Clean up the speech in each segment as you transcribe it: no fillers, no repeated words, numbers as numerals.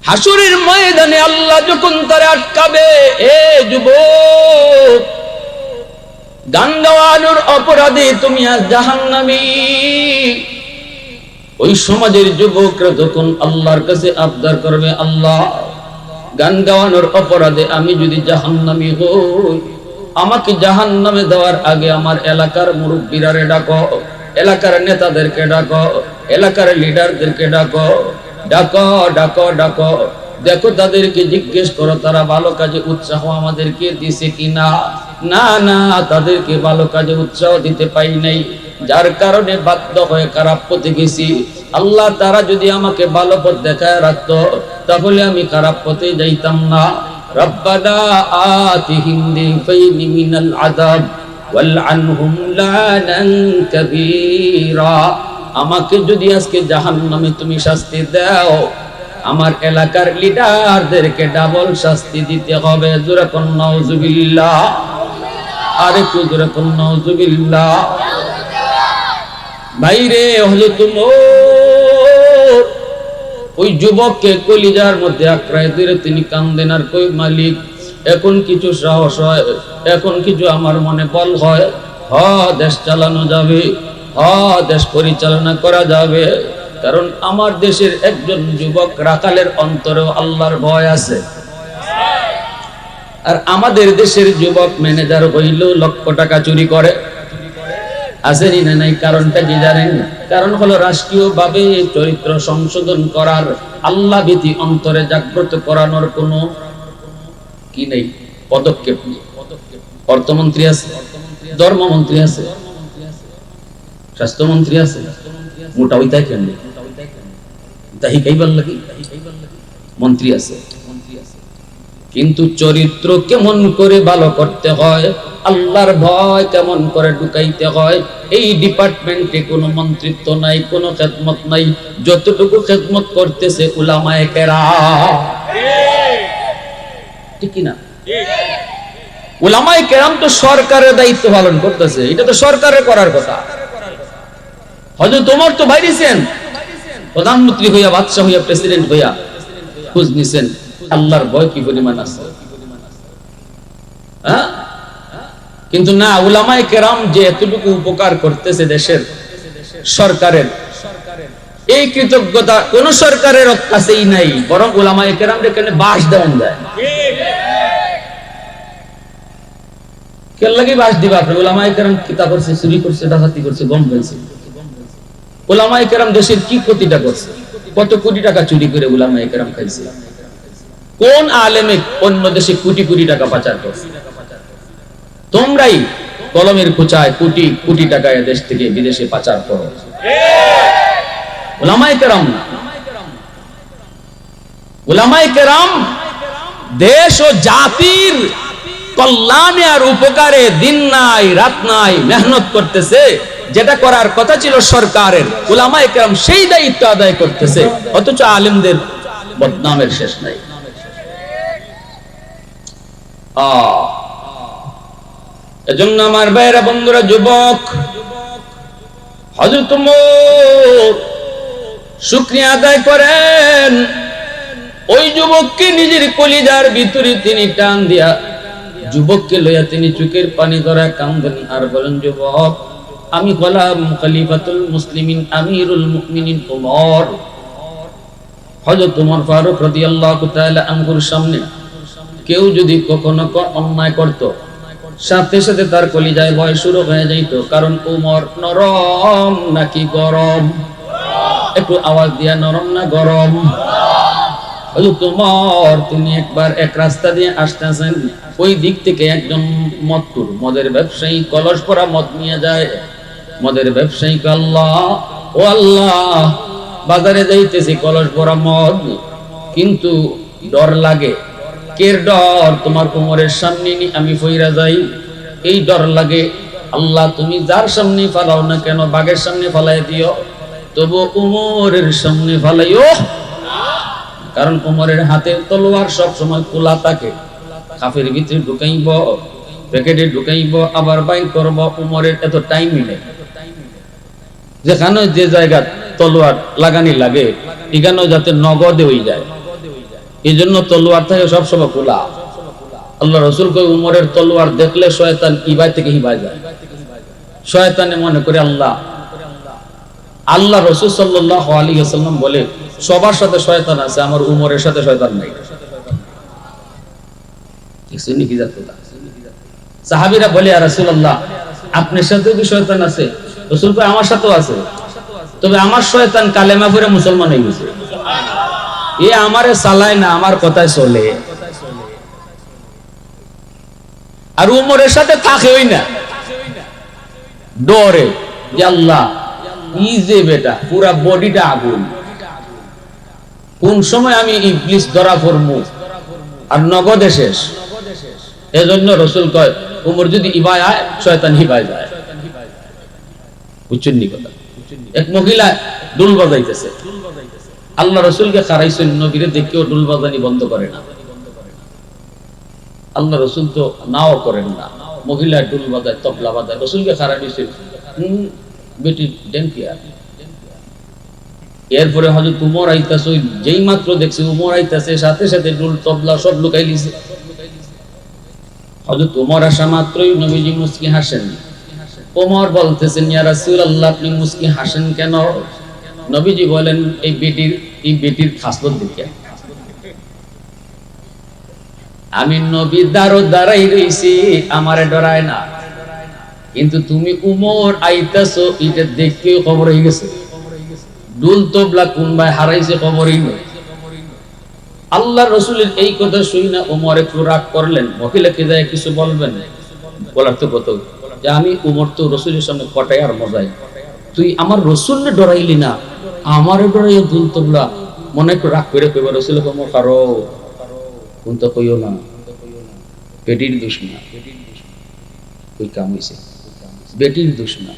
হাসরের ময়দানে আল্লাহ যখন তারে আটকাবে, এ যুবক, গান গাওয়ানোর অপরাধে তুমি আজ জাহান্নামী। ওই সমাজের যুবকরা যখন আল্লাহর কাছে আবদার করবে, আল্লাহ, গান গাওয়ানোর অপরাধে আমি যদি জাহান্নামী হই, আমাকে জাহান্নামে দেওয়ার আগে আমার এলাকার মুরব্বীরারে ডাকো, এলাকার নেতাদেরকে ডাকো, এলাকার লিডারদেরকে ডাকো, ডাকো ডাকো ডাকো, দেখো তাদেরকে জিজ্ঞেস করো তারা ভালো কাজে উৎসাহ আমাদেরকে দিছে কিনা। না না, তাদেরকে ভালো কাজে উৎসাহ দিতে পাই নাই, যার কারণে বাধ্য হয়ে খারাপ পথে গেছি। আল্লাহ, তারা যদি আমাকে ভালো পথ দেখায় রাখতো তাহলে আমি খারাপ পথে যাইতাম না। রব্বানা আতিহিম দিফাইনি মিনাল আযাব ওয়ালআনহুম লানান কাবীরা। আমাকে যদি আজকে জাহান্নামে তুমি শাস্তি দাও, আমার এলাকার লিডারদেরকে ডাবল শাস্তি দিতে হবে। জোরে কোন নাউজুবিল্লাহ, আরে জোরে কোন নাউজুবিল্লাহ। ভাইরে, হযরত ওমর ওই যুবককে কলিজার মধ্যে আঁকড়ায় ধরে তিনি কান্দেন আর কই, মালিক, এখন কিছু সাহস হয়, এখন কিছু আমার মনে বল হয়, দেশ চালানো যাবে, দেশ পরিচালনা করা যাবে। কারণ আমার দেশের একজন যুবক রাখালের অন্তরেও আল্লাহর ভয় আছে। আর আমাদের দেশের যুবক ম্যানেজার হইলেও লক্ষ টাকা চুরি করে, আসেনি না নাই? কারণটা কি জানেন? কারণ হলো রাষ্ট্রীয়ভাবে চরিত্র সংশোধন করার, আল্লাহ ভীতি অন্তরে জাগ্রত করানোর কোনো কি নেই, পদক্ষেপ নেই। অর্থমন্ত্রী আছে, ধর্মমন্ত্রী আছে, স্বাস্থ্যমন্ত্রী আছে, মোটা ওইটাই কেন তাই কাইবার লাগি মন্ত্রী আছে, কিন্তু চরিত্র কেমন করে ভালো করতে হয়, আল্লাহর ভয় কেমন করে ঢুকাইতে হয়, এই ডিপার্টমেন্টে কোনো মন্ত্রিত্ব নাই, কোনো খেদমত নাই। যতটুকু খেদমত করতেছে উলামায়ে কেরাম, ঠিক না? উলামায়ে কেরাম তো সরকারের দায়িত্ব পালন করতেছে, এটা তো সরকারের করার কথা। হযরত ওমর তো বাইরেছেন, প্রধানমন্ত্রী হইয়া, বাদশা হইয়া, প্রেসিডেন্ট হইয়া খোঁজ নিছেন আল্লাহর ভয় কি পরিমাণ আছে। কিন্তু না, উলামায়ে কেরাম যে এতটুকু উপকার করতেছে দেশের সরকারের, এই কৃতজ্ঞতা কোন সরকারের কাছেই নাই, বরং উলামায়ে কেরামদের এখানে বাস দেওয়া যায়। কে লাগি বাস দিবা? আপনি উলামায়ে কেরাম কিতাব করছে, চুরি করছে, ডাকাতি করছে, গম পাইছে। উলামায়ে কেরাম দেশের কি ক্ষতিটা করছে? কত কোটি টাকা চুরি করে উলামায়ে কেরাম খাইছে। কোন আলেমে অন্য দেশে কোটি কোটি টাকা পাচার করছে? তোমরাই কলমের খোঁচায় কোটি কোটি টাকা দেশ থেকে বিদেশে পাচার করো। উলামায়ে কেরাম না, উলামায়ে কেরাম দেশ ও জাতির কল্যাণে আর উপকারে দিন নাই রাত নাই মেহনত করতেছে। যেটা করার কথা ছিল সরকারের, উলামায়ে কেরাম সেই দায়িত্ব আদায় করতেছে, অথচ আলেমদের বদনামের শেষ নাই। এজন্য আমার ভাইরা, বন্ধুরা, যুবক, হযরত ওমর শুকরিয়া আদায় করেন। ওই যুবককে নিজের কলিজার ভিতরে তিনি টান দিয়া যুবককে লইয়া তিনি চোখের পানি ধরা কান্দেন আর বলেন, যুবক, আমি হলাম খলিফাতুল মুসলিমিন, আমিরুল মুমিনিন ওমর। হযরত ওমর ফারুক রাদিয়াল্লাহু তাআলা আনহুর সামনে কেউ যদি কখনো অন্যায় করত, সাথে সাথে তার কলিজায় ভয় শুরু হয়ে যাইত। কারণ ওমর নরম নাকি গরম? একটু আওয়াজ দিয়া, নরম না গরম? হযরত ওমর তিনি একবার এক রাস্তা দিয়ে আসতেছেন, ওই দিক থেকে একজন মদখোর, মদের ব্যবসায়ী, কলস ভরা মদ নিয়ে যায়। মদের ব্যবসায়ী, আল্লাহ ও আল্লাহ, বাজারে যাইতেছি কলস ভরা মদ, কিন্তু ডর লাগে। কের ডর? তোমার ওমরের সামনে আমি ফইরা যাই, এই ডর লাগে। আল্লাহ, তুমি যার সামনে ফালাও না কেন, বাঘের সামনে ফালাই দিও, তবু ওমরের সামনে ফালাইও। কারণ ওমরের হাতে তলোয়ার সব সময় খোলা থাকে, কাফের ভিতরে ঢুকাইব, প্যাকেটে ঢুকাইব, আবার বাইর করব। ওমরের এত টাইমই নেই। যেখানে যে জায়গা তলোয়ার লাগানি লাগে, এখানেও যাতে নগদে হয়ে যায়। এই জন্য তলোয়ার থাকে সবসময় খোলা। আল্লাহ রসুল কই উমরের তলোয়ার দেখলে শয়তান ইবাই থেকে হিবাই যায়। শয়তানে মনে করে আল্লাহ আল্লাহ রসুল সাল্লাল্লাহু আলাইহি ওয়াসাল্লাম বলে সবার সাথে শয়তান আছে, আমার উমরের সাথে শয়তান নাই। সাহাবীরা বলে ইয়া রাসূলুল্লাহ আপনার সাথেও কি শয়তান আছে? রাসূল কয় আমার সাথেও আছে, তবে আমার শয়তান কালেমা পড়ে মুসলমান হয়ে গেছে। এ আমারে চালায় না, আমার কথায় চলে। আর উমরের সাথে থাকেই না, ডরে যে আল্লাহ ই যে বেটা পুরা বডিটা আগুন, কোন সময় আমি ইবলিস ধরা পড়বো আর নগদে শেষ। এজন্য রাসূল কয় উমর যদি ইবায় আয় শয়তান হিবায় যায়। বুঝছেন নি কথা? এক মহিলা ডুল বাজাইতেছে, আল্লাহ রাসূলকে খারাইছেন, নবীরে দেখেও ডুল বাজানি বন্ধ করে না। আল্লাহ রাসূল তো নাও করেন না, মহিলা ডুল বাজায় তবলা বাজায়, রাসূলকে খারাই দিয়েছেন বেটি ডেঙ্কিয়া। এরপরে হযরত উমর আইতাছে, যেই মাত্র দেখছে উমর আইতাছে সাথে সাথে ডুল তবলা সব লুকাই লিছে। হযরত উমর আসা মাত্রই নবীজি মুস্কি হাসেন। ওমর বলতেছেন ইয়া রাসূলুল্লাহ আপনি মুস্কি হাসেন কেন? নবীজি বলেন এই বেটির খাসলত দেখে আমি নবী দাঁড়াই রইছি, আমারে ডরায় না, কিন্তু তুমি উমর আইতাছো এটা দেখে খবর হয়ে গেছে, ডুল তবলা কোন ভাই হারাইছে খবরই নেই। আল্লাহ রাসূলের এই কথা শুই না উমর একটু রাগ করলেন। মহিলাকে যায় কিছু বলবেন, বলার তো কত যে আমি উমর তো রাসূলের সামনে কটাই আর মজাই, তুই আমার রাসূলকে ডরাইলি না, আমারে ডরাইয়া ডুল তবলা। মনে একটু রাগ করে কইবা রাসূল কমো কারো কোন তো কইও না, বেটির দোষ না, কই কাম হইছে বেটির দোষ না।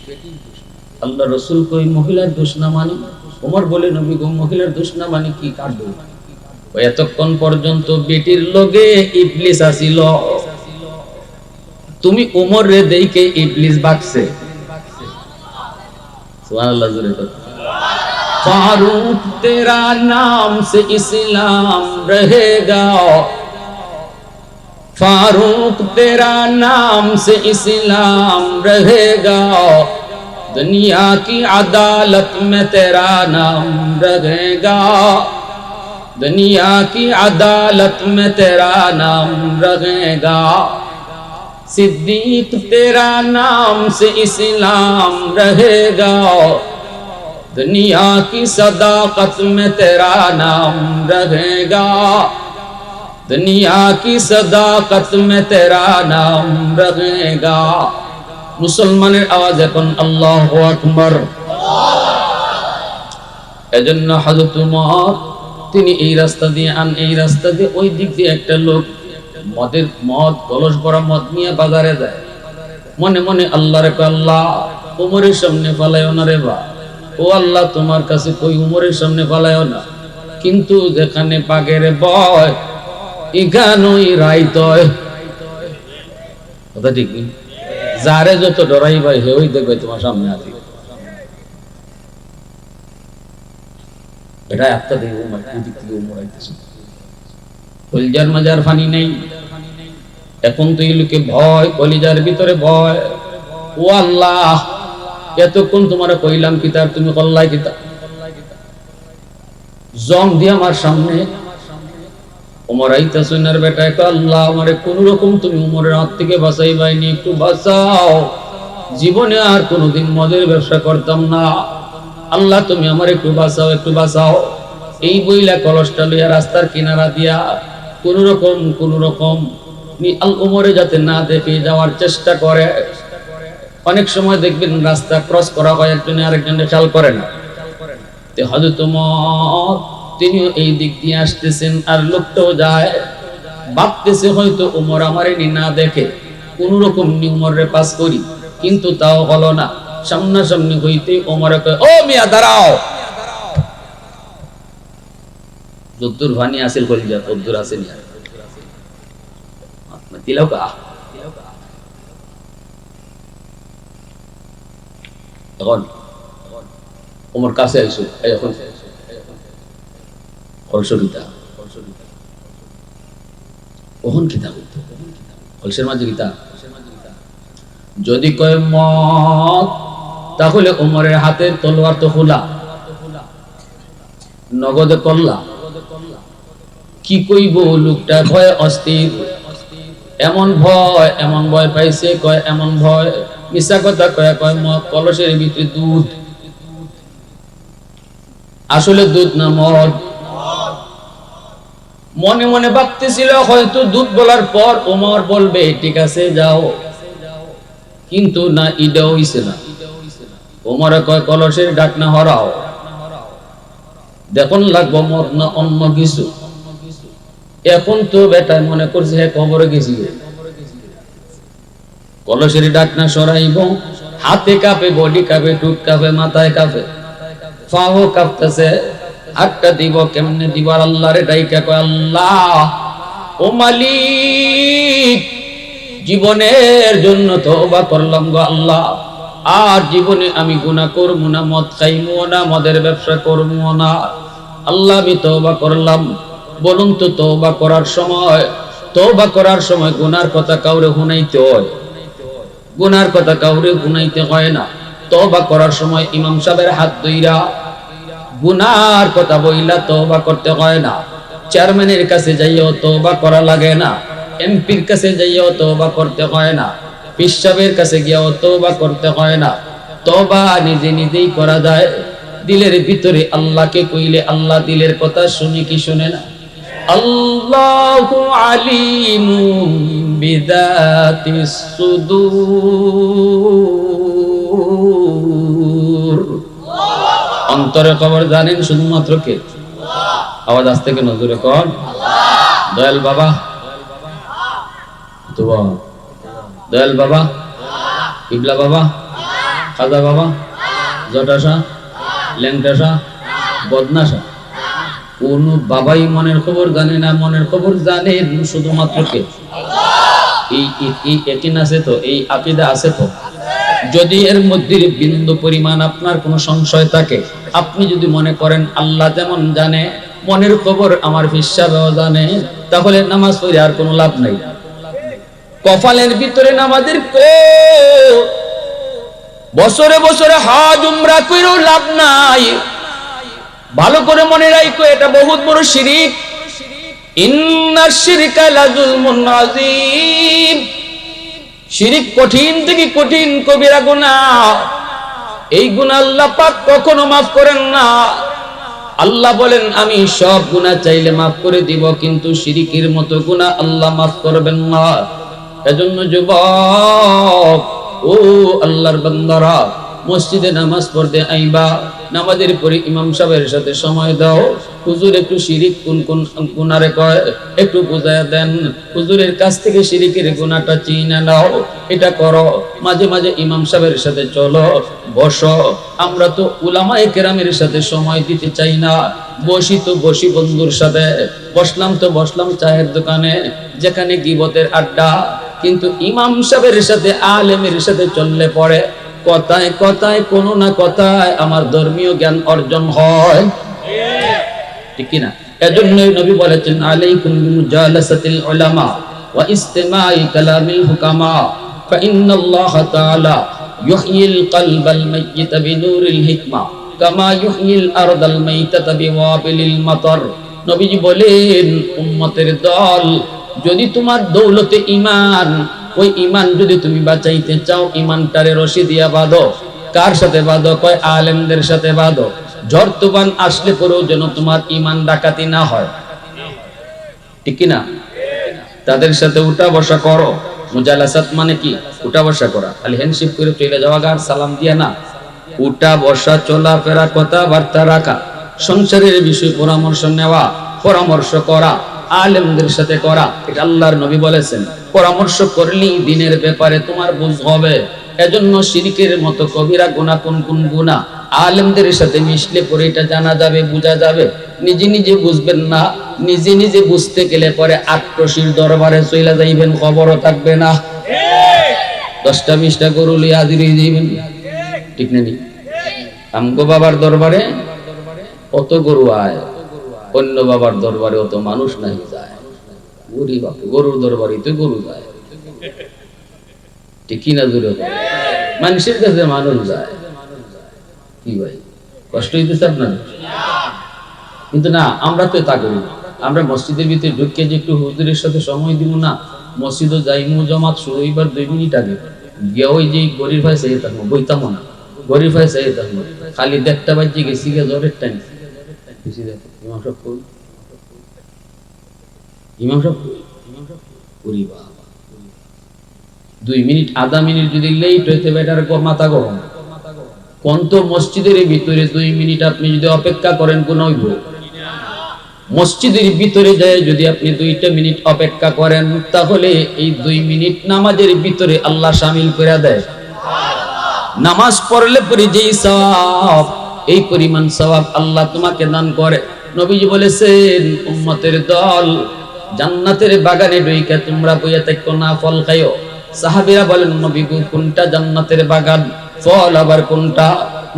আল্লাহ রাসূল কই মহিলার দোষ না মানে? ওমর বলে নবী গো মহিলার দোষ না মানে কি, কার দোষ? এতক্ষণ পর্যন্ত বেটির লগে ইবলিস আসিল, তুমি উমর রে দেইকে ইবলিস বাকছে। সুবহানাল্লাহ জোরে কথা। फारूक तेरा नाम से इस्लाम रहेगा, फारूक तेरा नाम से इस्लाम रहेगा, दुनिया की अदालत में तेरा नाम रहेगा, दुनिया की अदालत में तेरा नाम रहेगा, सिद्दीक तेरा नाम से इस्लाम रहेगा, दुनिया की सदाकत में तेरा नाम रहेगा, दुनिया की सदाकत में तेरा नाम रहेगा। मुसलमाনের আওয়াজ এখন আল্লাহু আকবার। এজন্য হযরত উমর তিনি এই রাস্তা দিয়ে এই রাস্তা দিয়ে ওই দিক দিয়ে একটা লোক মদ কলস ভরা মদ নিয়ে বাজারে যায়, মনে মনে আল্লাহরে কয় আল্লাহ উমরের সামনে ফালাইও না রে বা, ও আল্লাহ তোমার কাছে কই উমরের সামনে ফালাইও না, কিন্তু যেখানে বাঘের ভয় এখানেই রাইত হয়। কথা ঠিক নেই? যারে যত ডরাই ভাই হে ওই দেখবে তোমার সামনে আছে। এটা একটা দিন উমর দিক থেকে উমর আইতেছে, কলিজার মাজার ফানি নেই। এখন তো এই লোকে ভয়, কলিজার ভিতরে ভয়। ও আল্লাহ এতক্ষণ তোমার কইলাম কিতাব, তুমি কল্লাই কিতাব জম দিয়ে আমার সামনে। উমর আইতাসুনার বেটা এক আল্লাহ আমারে কোন রকম তুমি উমরের হাত থেকে বাঁচাইবাইনি, একটু বাঁচাও, জীবনে আর কোনোদিন মদের ব্যবসা করতাম না, আল্লাহ তুমি আমার একটু বাঁচাও, একটু বাঁচাও। এই বইলা কলসটা লইয়া রাস্তার কিনারা দিয়া কোন রকম উমরে যাতে না দেখে যাওয়ার চেষ্টা করে। অনেক সময় দেখবেন রাস্তা ক্রস করা হয়, একজনে আরেকজনের খেয়াল করে না। হযরত ওমর তিনিও এই দিক দিয়ে আসতেছেন, আর লোকটাও যায়, ভাবতেছে হয়তো ওমর আমারে না দেখে, কোন রকম উমরে পাস করি, কিন্তু তাও হলো না। সামনাসামনি হইতে ওমরে কয় ও মিয়া দাঁড়াও। যদ্দুর ভানি আসিল কলিজা তদ্দুর আসেন দিলাও কা। এখন ওমর কাছে আইসো, এখন খরচরিতা ওহন কিতা হইতো কলসের মাঝে কিতা যদি কয় মত তাহলে ওমরের হাতের তলোয়ার তো খোলা নগদে করলা কি কইব লোকটা ভয় অস্থির এমন ভয় পাইছে কয় এমন ভয় মিছা কথা কয় কলসের ভিতরে দুধ আসলে দুধ না মদ মনে মনে ভাবতেছিল হয়তো দুধ বলার পর ওমর বলবে ঠিক আছে যাও কিন্তু না ইডাও হইছে না ওমরে কয় কলসের ঢাকনা হরাও দেখুন লাগবো মদ না অন্য কিছু এখন তো বেটা মনে করছে হ্যাঁ কবরে গেছি কলসের ঢাকনা সরাইব হাতে কাঁপে বডি কাঁপে টুট কাঁপে মাথায় কাঁপে পাও কাঁপতেছে হাতটা দিব কেমনে দিব আল্লাহরে ডাইকা কয় আল্লাহ ও মালিক জীবনের জন্য তওবা করলাম গো আল্লাহ আর জীবনে আমি গুনাহ করব না মদ খাইমু না মদের ব্যবসা করব না আল্লাহ আমি তওবা করলাম বলুন তো তওবা করার সময় গুনার কথা কাউরে শুনাইতে হয় গুনার কথা কাউরে শুনাইতে হয় না তওবা করার সময় ইমাম সাহেবের হাত ধইরা গুনার কথা বইলা তওবা করতে হয় না চেয়ারম্যানের কাছে যাইও তওবা করা লাগে না এমপির কাছে যাইও তওবা করতে হয় না পীর সাহেবের কাছে গিয়েও তওবা করতে হয় না তওবা নিজে নিজেই করা যায় দিলের ভিতরে আল্লাহকে কইলে আল্লাহ দিলের কথা শুনি কি শুনে না আল্লাহু আলিমুম বিযাতিস সুদূর অন্তরে খবর জানেন শুধুমাত্র কে আওয়াজ আসতে কেন জোরে কোন দয়াল বাবা তো দয়াল বাবা ইবলা বাবা খাজা বাবা জটাশা ল্যাংটাশা বদনাশা কোন বাবাই মনের খবর জানে না মনের খবর জানেন শুধুমাত্র কে এই একই আছে তো এই আকীদা আছে তো যদি এর মধ্যে বিন্দু পরিমাণ আপনার কোনো সংশয় থাকে আপনি যদি মনে করেন আল্লাহ যেমন জানে মনের খবর আমার হিসাবেও জানে তাহলে নামাজ পড়ে আর কোনো লাভ নাই কপালের ভিতরে নামাজের বছরে বছরে হজ উমরা কইরও লাভ নাই ভালো করে মনে রাখো এটা বহুত বড় শিরক ইন্নাশ শিরকা লাযুলমুন আযীম শিরক কঠিন থেকে কঠিন কবিরা গুনাহ এই গুনাহ আল্লাহ পাক কখনো maaf করেন না আল্লাহ বলেন আমি সব গুনাহ চাইলে maaf করে দিব কিন্তু শিরকের মতো গুনাহ আল্লাহ maaf করবেন না এজন্য যুবক ও আল্লাহর বান্দারা মসজিদে নামাজ পড়তে আইবা নামাজের পরে ইমাম সাহেবের সাথে সময় দাও হুজুর একটু শিরিক কোন কোন গুনারে কয় একটু বুঝায়া দেন হুজুরের কাছ থেকে শিরিকের গুনাহটা চিনা নাও এটা করো মাঝে মাঝে ইমাম সাহেবের সাথে চলো বসো আমরা তো উলামায়ে কেরামের সাথে সময় দিতে চাই না বসি বন্ধুর সাথে বসলাম চায়ের দোকানে যেখানে গীবতের আড্ডা কিন্তু ইমাম সাহেবের সাথে আলেমের সাথে চললে পরে কথায় কথায় কোনো না কথায় আমার ধর্মীয় জ্ঞান অর্জন হয় ঠিক কি না এজন্য নবী বলেছেন আলাইকুম বিমুজালাসাতিল উলামা ওয়া ইসতিমাই কালামিল হুকামা ফাইন্নাল্লাহা তাআলা ইউহয়িল কলবাল মাইয়িত বিনূরিল হিকমা কামা ইউহয়িল আরদাল মাইতাতা বিওয়াবিলিল মাতার নবীজি বলেন উম্মতের দল যদি তোমার দৌলতে ঈমান ওই ঈমান যদি তুমি বাঁচাইতে চাও ঈমানটারে রশি দিয়া বাঁধো কার সাথে বাঁধো কয় আলেমদের সাথে বাঁধো ঝড় তুফান আসলে পরেও যেন তোমার ঈমান ডাকাতি না হয় ঠিক কি না তাদের সাথে উঠা বসা করো মুজালাসাত মানে কি উঠা বসা করা খালি হ্যান্ডশেক করে চলে যাওয়া আর সালাম দিয়া না উঠা বসা চলাফেরা কথাবার্তা রাখা সংসারের বিষয় পরামর্শ নেওয়া পরামর্শ করা আলেমদের সাথে করা এটা আল্লাহর নবী বলেছেন পরামর্শ করলেই দিনের ব্যাপারে তোমার বুঝ হবে এজন্য শিরকের মতো কবিরা গুনাহ কোন কোন গুনাহ আলেমদের সাথে মিশলে পরে এটা জানা যাবে বোঝা যাবে নিজে নিজে বুঝবেন না নিজে নিজে বুঝতে গেলে পরে আট্রসির দরবারে চইলা যাইবেন খবরও থাকবে না 10টা 20টা গরু লিয়ে হাজির হয়ে যাইবেন ঠিক না আমগো বাবার দরবারে কত গরু আয় অন্য বাবার দরবারে অত মানুষ নাই যায় গরিব বাপ, গরুর দরবারিতে গরু যায়, ঠিক কিনা দূরে মানুষের কাছে মানুষ যায়। কি ভাই কষ্ট হইতেছে আপনার? কিন্তু না, আমরা তো তা করি না। আমরা মসজিদের ভিতরে ঢুকে যে একটু হুজুরের সাথে সময় দিব না, মসজিদও যাইমু, জমাত শুরু হইবার 2 মিনিট আগে গিয়ে ওই যে গরির ভাই চাইয়ে থাকবো, বইতামো না, গরির ভাই চাইয়ে থাকবো, খালি 1টা বাজে গেছি গিয়ে জ্বরের টাইম। ইমাম সাহেব কই, ইমাম সাহেব কই, ওরে বাবা, 2 মিনিট আধা মিনিট যদি লেট হইতে বেটার মাথা গরম। কোন তো মসজিদের ভিতরে 2 মিনিট আপনি যদি অপেক্ষা করেন কোন হইব? মসজিদের ভিতরে যায় যদি আপনি 2টা মিনিট অপেক্ষা করেন, তাহলে এই 2 মিনিট নামাজের ভিতরে আল্লাহ শামিল করে দেয়। নামাজ পড়লে পরে যেই সওয়াব, এই পরিমাণ সওয়াব আল্লাহ তোমাকে দান করে। নবীজি বলেছেন, উম্মতের দল জান্নাতের বাগানে ঢুইকা তোমরা বইয়া থাকো না, ফল খাইও। সাহাবীরা বলেন, নবী গো কোনটা জান্নাতের বাগান, ফল আবার কোনটা?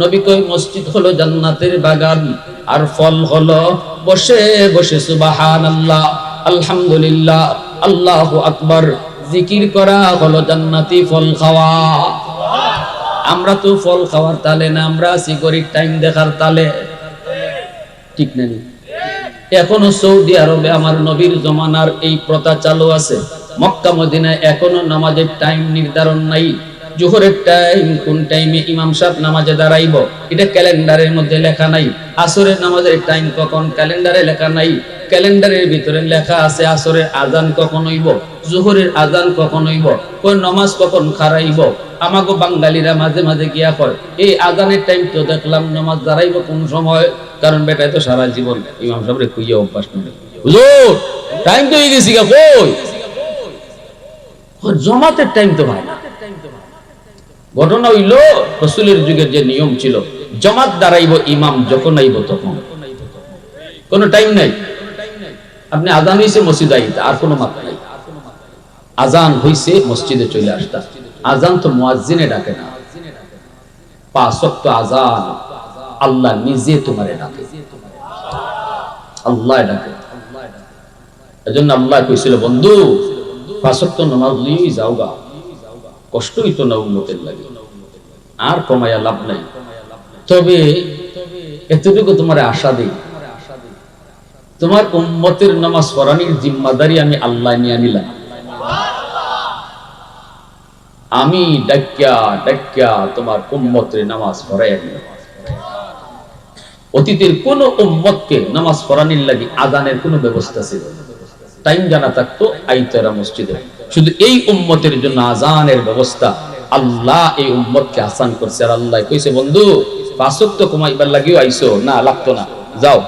নবী কই, মসজিদ হলো জান্নাতের বাগান, আর ফল হলো বসে বসে সুবহানাল্লাহ, আলহামদুলিল্লাহ, আল্লাহু আকবার জিকির করা হলো জান্নাতি ফল খাওয়া। আমরা তো ফল খাওয়ার তালে না, আমরা আছি গরিব টাইম দেখার তালে, ঠিক না? এখনো সৌদি আরবে আমার নবীর জমানার এই প্রথা চালু আছে। মক্কা মদিনায় এখনো নামাজের টাইম নির্ধারণ নাই। জোহরের টাইম কোন টাইমে ইমাম সাহেব নামাজে দাঁড়াইব এটা ক্যালেন্ডারের মধ্যে লেখা নাই। আসরের নামাজের টাইম কখন ক্যালেন্ডারে লেখা নাই। ক্যালেন্ডারের ভিতরে লেখা আছে আসরের আজান কখন হইব, জোহরের আজান কখন হইব, কোন নামাজ কখন খারাইব। আমাগো বাঙালিরা মাঝে মাঝে গিয়া কয়, এই আজানের টাইম তো দেখলাম, নামাজ দাঁড়াইব কোন সময়? কারণ বেটায় তো সারা জীবন ইমাম সাহেবরে কইয়া অভ্যাস করে, হুজুর টাইম তো হয়ে গেছি, কই জমাতের টাইম তো ভাই না। ঘটনা হইল, রাসূলের যুগের যে নিয়ম ছিল, জামাত দাঁড়াইব ইমাম যখন আইব তখন, কোনো টাইম নাই। আপনি আজান হইছে মসজিদে আইতা, আর কোনো মাত্রা নাই। আজান হইছে মসজিদে চলে আসতা। আজান তো মুয়াজ্জিনে ডাকে না, 5 ওয়াক্ত আজান আল্লাহ নিজে তোমারে ডাকে, আল্লাহ ডাকে। এজন্য আল্লাহ কইছিল, বন্ধু 5 ওয়াক্ত নামাজ লই যাওগা, কষ্ট হইতো না উম্মতের লাগে, আর কমায়া লাভ নাই। তবে এতটুকু তোমার আশা দেই, তোমার উম্মতের নামাজ পড়ানোর জিম্মাদারি আমি আল্লাহ নিয়ে নিলাম। আমি ডাক্কা ডাক্কা তোমার উম্মতের নামাজ পড়াই নিলাম। অতীতের কোন উম্মতকে নামাজ পড়ানোর লাগি আযানের কোনো ব্যবস্থা ছিল, টাইম জানা থাকতো, আইতারা মসজিদে। শুধু এই উম্মতের জন্য আযানের ব্যবস্থা আল্লাহ এই উম্মতকে আসান করছে। আর আল্লাহ কইছে, বন্ধু 5 ওয়াক্ত কমাইবার লাগিও আইছো না, লাগতো না, যাও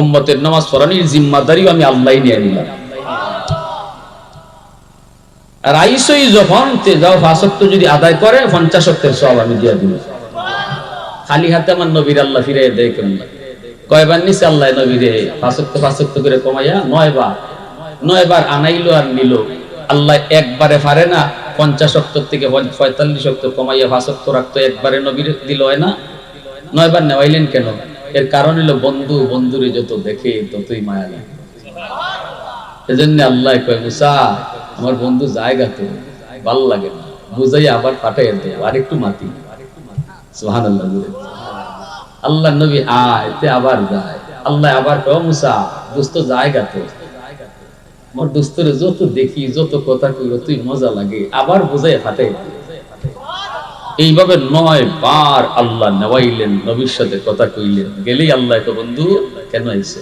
উম্মতের নামাজ পড়ানোর জিম্মাদারিও আমি আল্লাহই নিয়ে নিলাম। আর আইসোই যখন তে যাও 5 ওয়াক্ত যদি আদায় করে 50 ওয়াক্তের সওয়াব আমি দিয়ে দিব। খালি হাতে আমার নবীর আল্লাহ ফিরে দেয় কেমন? কয়বার নিছে আল্লাহ নবীরে 5 ওয়াক্ত করে কমাইয়া 9 বার আনাইলো আর নিল। আল্লাহ একবারে পারে না 50 ওয়াক্ত থেকে 45 ওয়াক্ত কমাইয়া 5 ওয়াক্ত রাখতো, একবারে নবীর দিল হয় না? 9 বার নেওয়াইলেন কেন? এর কারণ হলো বন্ধু বন্ধুরে যত দেখে ততই মায়া লাগে। এজন্য আল্লাহ কয়, মুসা আমার বন্ধু জায়গা তো ভালো লাগে না, বুঝাই আবার পাঠাইয়া দেয় আর একটু মাতি। সুবহানাল্লাহ। আল্লাহ নবী আয়তে আবার যায়, আল্লাহ আবার কয়, মুসা দোস্ত জায়গা তো, আমার দোস্তরে যত দেখি যত কথা কই তুই মজা লাগে, আবার বুঝাই পাঠাই। এইভাবে 9 বার আল্লাহ নেওয়াইলেন, নবীর সাথে কথা কইলেন। গেলেই আল্লাহ তো, বন্ধু কেন আইছো?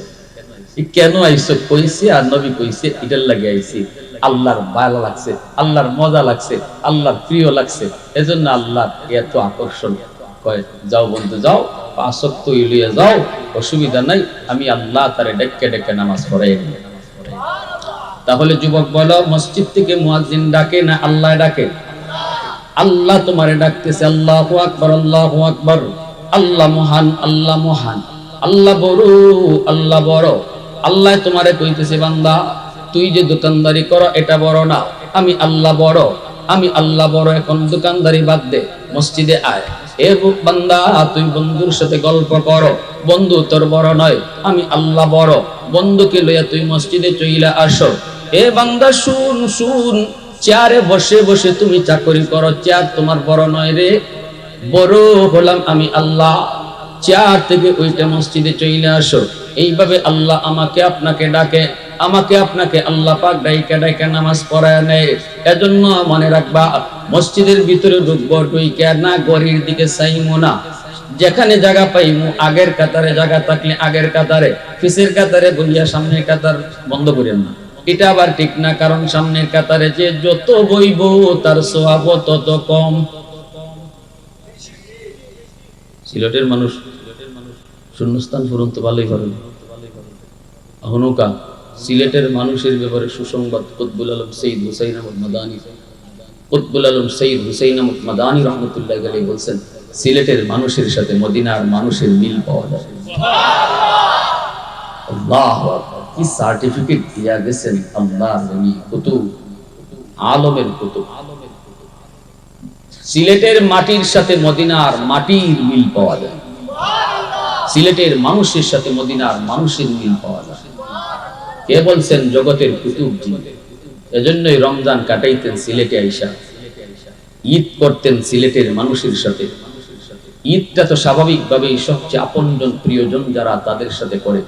কেন আইছো কইছে, আর নবী কইছে এটার লাগে আইছি। আল্লাহর ভালো লাগছে, আল্লাহর মজা লাগছে, আল্লাহর প্রিয় লাগছে, এজন্য আল্লাহর এত আকর্ষণ। কয়, যাও বন্ধু যাও, 5 ওয়াক্ত লইয়া যাও, অসুবিধা নাই, আমি আল্লাহ তারে ডেকে ডেকে নামাজ পড়াই দিই। তাহলে যুবক বলো, মসজিদ থেকে মুয়াজ্জিন ডাকে না আল্লাহ ডাকে? আল্লাহ তোমারে ডাকতেছে, আল্লাহু আকবার, আল্লাহু আকবার। আল্লাহ মহান, আল্লাহ মহান, আল্লাহ বড়, আল্লাহ বড়। আল্লাহ তোমারে কইতেছে, বান্দা তুই যে দোকানদারি করো এটা বড় না, আমি আল্লাহ বড়, আমি আল্লাহ বড়। এখন দোকানদারি বাদ দে, মসজিদে আয়। এ বান্দা তুই বন্ধুর সাথে গল্প করো, বন্ধু তোর বড় নয়, আমি আল্লাহ বড়। বন্ধুকে লইয়া তুই মসজিদে চইলা আসো। এ বান্দা শুন শুন, চেয়ারে বসে বসে তুমি চাকরি করো, চেয়ার তোমার বড় নয় রে, বড় হলাম আমি আল্লাহ। চেয়ার থেকে ওইটা মসজিদে চলে আসো। এইভাবে আল্লাহ আমাকে আপনাকে ডাকে, আমাকে আপনাকে আল্লাহ পাক ডাইকা ডাইকা নামাজ পড়ায় নেয়। এজন্য মনে রাখবা, মসজিদের ভিতরে ঢুকবো ঢুইকা না গড়ির দিকে চাইমু না, যেখানে জায়গা পাইমু আগের কাতারে জায়গা থাকলে আগের কাতারে, পিছের কাতারে বইয়া সামনের কাতার বন্ধ করেন না। এটা আবার ঠিক না, কারণ সামনের কাতারে যে যত বইব তার সওয়াব তত কম। সিলেটের মানুষ শূন্যস্থান পূরণ তো ভালোই পারেন। হনুকা সিলেটের মানুষের ব্যাপারে সুসংবাদ কুতবুল আলম সৈয়দ হুসাইন আহমদ মাদানী, কুতবুল আলম সৈয়দ হুসাইন আহমদ মাদানী রহমতুল্লাহ আলাইহি বলছেন, সিলেটের মানুষের সাথে মদিনার মানুষের মিল পাওয়া যায়। আল্লাহু আকবার, কি সার্টিফিকেট দিয়া গেছেন আল্লাহর নবী, কুতুব আলমের কুতুব। সিলেটের মাটির সাথে মদিনার মাটির মিল পাওয়া যায়, সিলেটের মানুষের সাথে মদিনার মানুষের মিল পাওয়া যায়। কে বলছেন? জগতের কুতুবজি। এজন্যই রমজান কাটাইতেন সিলেটে আইসা, ঈদ করতেন সিলেটের মানুষের সাথে। ঈদটা তো স্বাভাবিকভাবেই সবচেয়ে আপনজন প্রিয়জন যারা তাদের সাথে করে।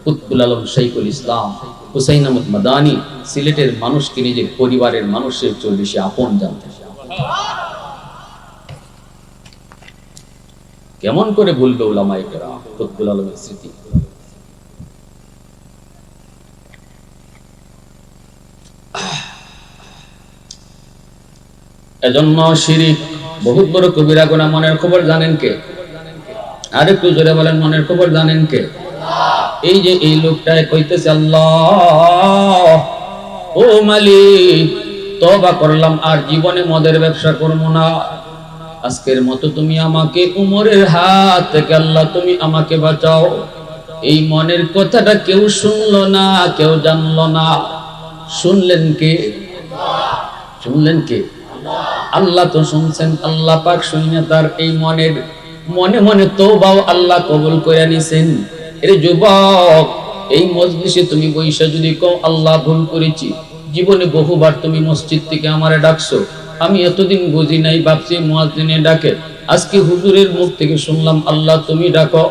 কুতবুল আলম শাইখুল ইসলাম হুসাইন আহমদ মাদানী সিলেটের মানুষকে নিজের পরিবারের মানুষের চেয়ে বেশি আপন জানতেন। কেমন করে ভুলবে উলামায়ে কেরাম কুতবুল আলমের স্মৃতি? এজন্য শিরিক বহুত বড় কবিরা গুনাহ। মনের খবর জানেন কে? আর একটু জোরে বলেন, মনের খবর জানেন কে? এই যে এই লোকটাই কইতেছে, আল্লাহ ও মালিক, তওবা করলাম, আর জীবনে মদের ব্যবসা করব না। আজকের মতো তুমি আমাকে উমরের হাত থেকে আল্লাহ তুমি আমাকে বাঁচাও। এই মনের কথাটা কেউ শুনলো না, কেউ জানলো না। শুনলেন কে? শুনলেন কে? আল্লাহ তো শুনছেন। আল্লাহ পাক শুনে তার এই মনের মনে মনে তওবাও আল্লাহ কবুল করে নিছেন। এর যুবক, এই মজলিসে তুমি বইসা যদি কও আল্লাহ ভুল করেছি, জীবনে বহুবার তুমি মসজিদ থেকে আমারে ডাকছো, আমি এতদিন বুঝি নাই, ভাবছি মুয়াজ্জিনে ডাকে, আজকে হুজুরের মুখ থেকে শুনলাম আল্লাহ তুমি ডাকো,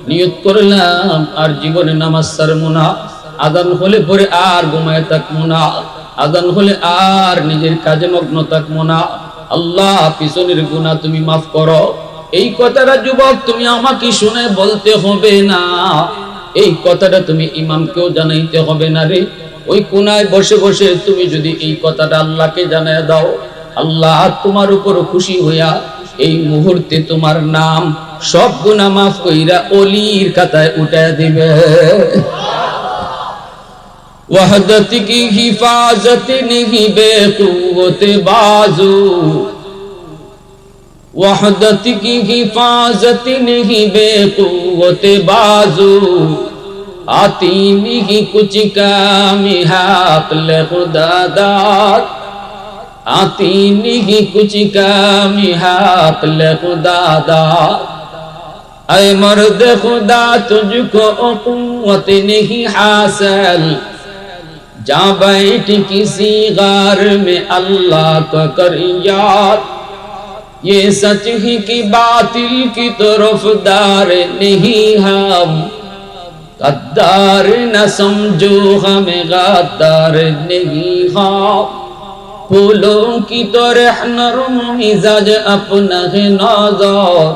নিয়ত করলাম আর জীবনে নামাজ ছাড়বো না, আযান হলে পরে আর ঘুমায় থাকবো না, আযান হলে আর নিজের কাজে মগ্ন থাকবো না, আল্লাহ পিছনের গুনাহ তুমি মাফ করো। এই কথাটা যুবক তুমি আমাকে শুনে বলতে হবে না, এই কথাটা তুমি ইমামকেও জানাইতে হবে না রে। ওই কোনায় বসে বসে তুমি যদি এই কথাটা আল্লাহকে জানায় দাও, আল্লাহ তোমার উপর খুশি হইয়া এই মুহূর্তে তোমার নাম সব গুনাহ মাফ কইরা ওলির খাতায় উঠায় দিবে। वहदत की हिफाजत नहीं बेक़ुव्वत बाजू, वहदत की हिफाजत नहीं बेक़ुव्वत बाजू, आती नहीं कुछ काम हाक़ल खुदा दाद, आती नहीं कुछ काम हाक़ल खुदा दाद। ऐ मर्द खुदा तुझको क़ुव्वत नहीं हासिल, जा बैठ किसी गार में अल्लाह को कर याद, ये सच ही कि बातिल की तरफदार नहीं हम, गद्दार न समझो हमें गद्दार नहीं हम, फूलों की तरह नरम मिजाज अपना है नज़र,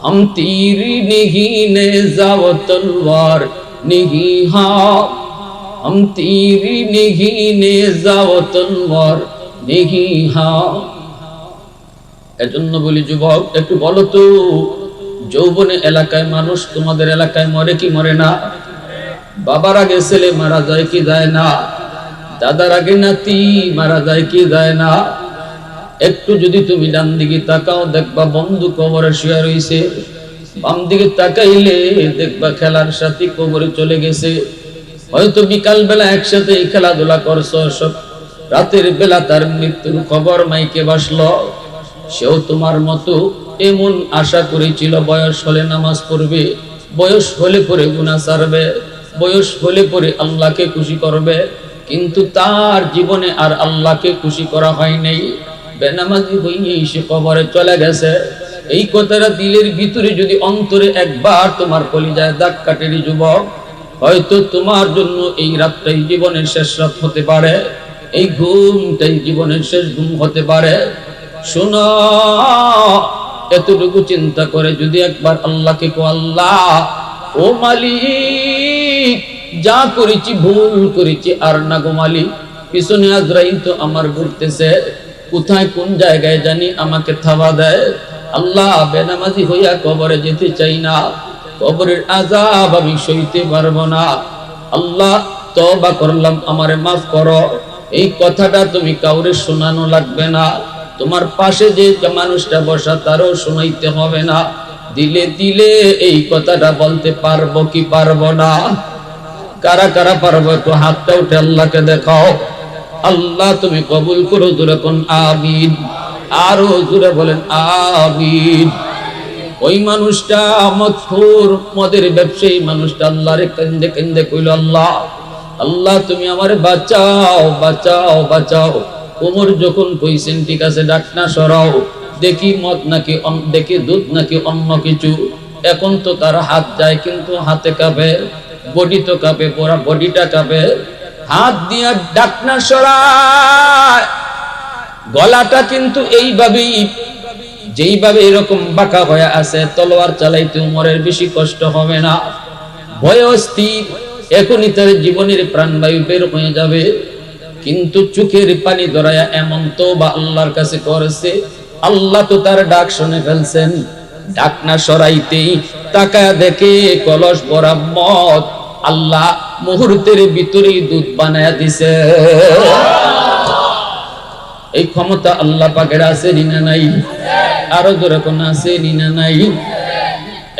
हम तीर नहीं नेज़ा व तलवार नहीं हम, हम तीर नहीं नेज़ा व तलवार नहीं हम। এজন্য বলি যুবক, একটু বলো তো, যৌবনে এলাকায় মানুষ তোমাদের এলাকায় মরে কি মরে না? বাবার আগে ছেলে মারা যায় কি যায় না? দাদার আগে নাতি মারা যায় কি যায় না? একটু যদি তুমি ডান দিকে তাকাও দেখবা বন্ধু কবরে শুয়ে রইছে, বাম দিকে তাকাইলে দেখবা খেলার সাথী কবরে চলে গেছে। হয়তো বিকাল বেলা একসাথে খেলাধুলা করছো, সব রাতের বেলা তার মৃত্যুর খবর মাইকে বাসলো। সেও তোমার মতো এমন আশা করেছিল বয়স হলে নামাজ পড়বে, বয়স হলে পরে গুনাহ ছাড়বে, বয়স হলে পরে আল্লাহকে খুশি করবে, কিন্তু তার জীবনে আর আল্লাহকে খুশি করা হয় নাই, বেনামাজি হয়ে সে কবরে চলে গেছে। এই কথাটা দিলের ভিতরে যদি অন্তরে একবার তোমার কলিজায় দাগ কাটে রে যুবক, হয়তো তোমার জন্য এই রাতটাই জীবনের শেষ রাত হতে পারে, এই ঘুমটাই জীবনের শেষ ঘুম হতে পারে। শোনো, এতটুকু চিন্তা করে যদি একবার আল্লাহকে কো, আল্লাহ ও মালিক, যা করেছি ভুল করেছি, আর না গো মালিক, পিছনে আজরাইল তো আমার ঘুরতেছে, কোথায় কোন জায়গায় জানি আমাকে থাবা দেয়। আল্লাহ, বেনামাজি হইয়া কবরে যেতে চাই না, কবরের আযাব আমি সইতে পারবো না। আল্লাহ, তওবা করলাম, আমারে মাফ করো। এই কথাটা তুমি কাউরে শোনানো লাগবে না, তোমার পাশে যে মানুষটা বসা তারও শোনাইতে হবে না। দিলে দিলে এই কথাটা বলতে পারবো কি পারবো না? কারা কারা পারবো একটু হাতটা উঠে আল্লাহকে দেখাও। আল্লাহ তুমি কবুল করো, জোরে কোন আমিন, আরো জোরে বলেন আমিন। ওই মানুষটা মদখোর, মদের ব্যবসায়ী মানুষটা আল্লাহরে কান্দে কান্দে কইল, আল্লাহ আল্লাহ তুমি আমারে বাঁচাও বাঁচাও বাঁচাও। ওমর যখন কইছেন ঠিক আছে ডাকনা সরাও, দেখি মদ নাকি দেখি দুধ নাকি অন্য কিছু। এখন তো তার হাত যায় কিন্তু হাতে কাঁপে, বডি তো কাঁপে, পুরা বডিটা কাঁপে। হাত দিয়া ডাকনা সরায়, গলাটা কিন্তু এইভাবেই, যেইভাবে এরকম বাঁকা হয়ে আছে, তলোয়ার চালাইতে উমরের বেশি কষ্ট হবে না, ভয় স্থির, এখনই তার জীবনের প্রাণবায়ু বের হয়ে যাবে। কিন্তু চোখের পানি ধরায়া এমন তওবা আল্লাহর কাছে করেছে, আল্লাহ তো তার ডাক শুনে ফেলছেন। ডাক না সরাইতেই তাকায়া দেখে কলস ভরা মদ, আল্লাহ মুহূর্তের ভিতরেই দুধ বানায়া দিছে। এই ক্ষমতা আল্লাহ পাকের আছে না নাই? আরো জোরে কোন আছে না নাই?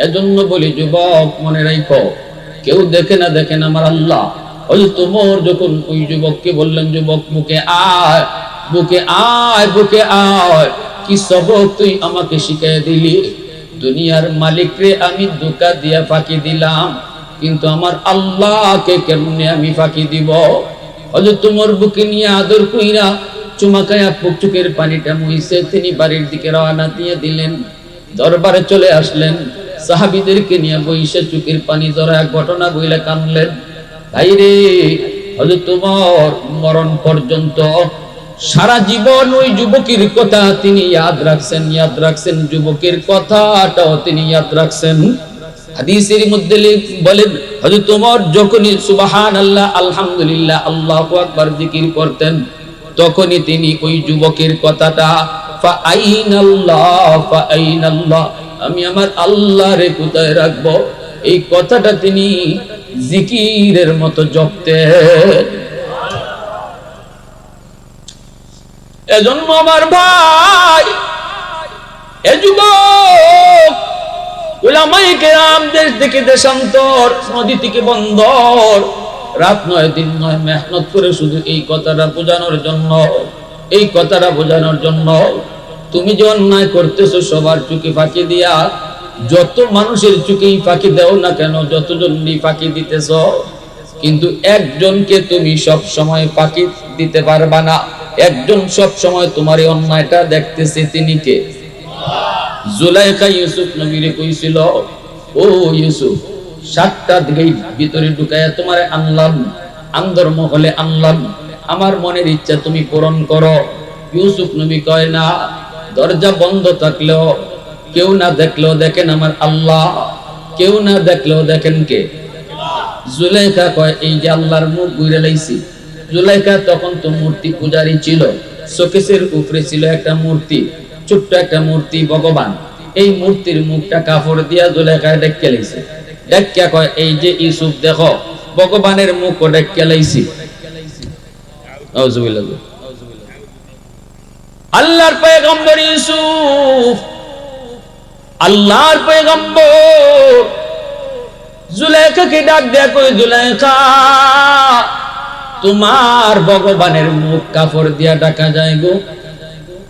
এজন্য বলি যুবক, মনে রাখো, কেউ দেখে না দেখেন আমার আল্লাহ। ওই তোমার যখন ওই যুবককে বললেন, যুবক বুকে আয়, বুকে আয়, বুকে আয়, কি সবক তুই আমাকে শিখিয়ে দিলি। দুনিয়ার মালিক রে আমি ধোঁকা দিয়া ফাঁকি দিলাম, কিন্তু আমার আল্লাহকে কেমনে আমি ফাঁকি দিব। ওই তোমার বুকে নিয়ে আদর কইরা চুমাকায়া চোখের পানিটা মুইছে তিনি বাড়ির দিকে রওনা দিয়ে দিলেন। দরবারে চলে আসলেন, সাহাবীদেরকে নিয়ে বইসে চোখের পানি ধরা ঘটনা বইলে কানলেন। ভাইরে, হযরত ওমর মরণ পর্যন্ত সারা জীবন ওই যুবকের কথা তিনি ইয়াদ রাখছেন, যুবকের কথাটাও তিনি ইয়াদ রাখছেন। হাদিসের মধ্যে বলেন, হযরত ওমর যখনই সুবহানাল্লাহ, আলহামদুলিল্লাহ, আল্লাহু আকবার জিকির করতেন, তখনই তিনি ওই যুবকের কথাটা ফা আইনাল্লাহ, আমি আমার আল্লাহরে কোথায় রাখবো, এই কথাটা তিনি জিকিরের মতো জপতেন। এজন্য আমার ভাই, এ যুবক, উলামায়ে কেরাম দেশ থেকে দেশান্তর, নদী থেকে বন্দর, রাত নয় দিন নয় মেহনত করে শুধু এই কথাটা বোঝানোর জন্য, এই কথাটা বোঝানোর জন্য। তুমি যে অন্যায় করতেছো সবার চোখে ফাঁকি দিয়া, যত মানুষের চোখেই ফাঁকি দাও না কেন, যতজনই ফাঁকি দিতেছ, কিন্তু একজনকে তুমি সব সময় ফাঁকি দিতে পারবা না। একজন সব সময় তোমার এই অন্যায়টা দেখতেছে, তিনি কে? জুলাইখা ইউসুফ নবীরে কইছিল, ও ইউসুফ, 7টা দিকে ভিতরে ঢুকায়া তোমারে আনলাম, আন্দর মহলে আনলাম, আমার মনের ইচ্ছা তুমি পূরণ করো। ইউসুফ নবী কয় না, দরজা বন্ধ থাকলেও, কেউ না দেখলেও দেখেন আমার আল্লাহ, কেউ না দেখলেও দেখেন কে? জুলাইখা কয়, এই যে আল্লাহর মুখ ঘুরে লাইছি। জুলাইখা তখন তো মূর্তি পূজারী ছিল, শোকেসের উপরে ছিল একটা মূর্তি, ছোট্ট একটা মূর্তি, ভগবান। এই মূর্তির মুখটা কাপড় দিয়া জুলাইখা ডেকে লাইছে। ডেকে কয়, এই যে ইউসুফ দেখো, ভগবানের মুখ ডেকে লাইছি। আউযুবিল্লাহ। আল্লাহর পয়গম্বর ইউসুফ, আল্লাহর পয়গম্বর জুলাইখাকে ডাক দেয়া কই, জুলাইখা, তোমার ভগবানের মুখ কাপড় দিয়া ঢাকা যায় গো,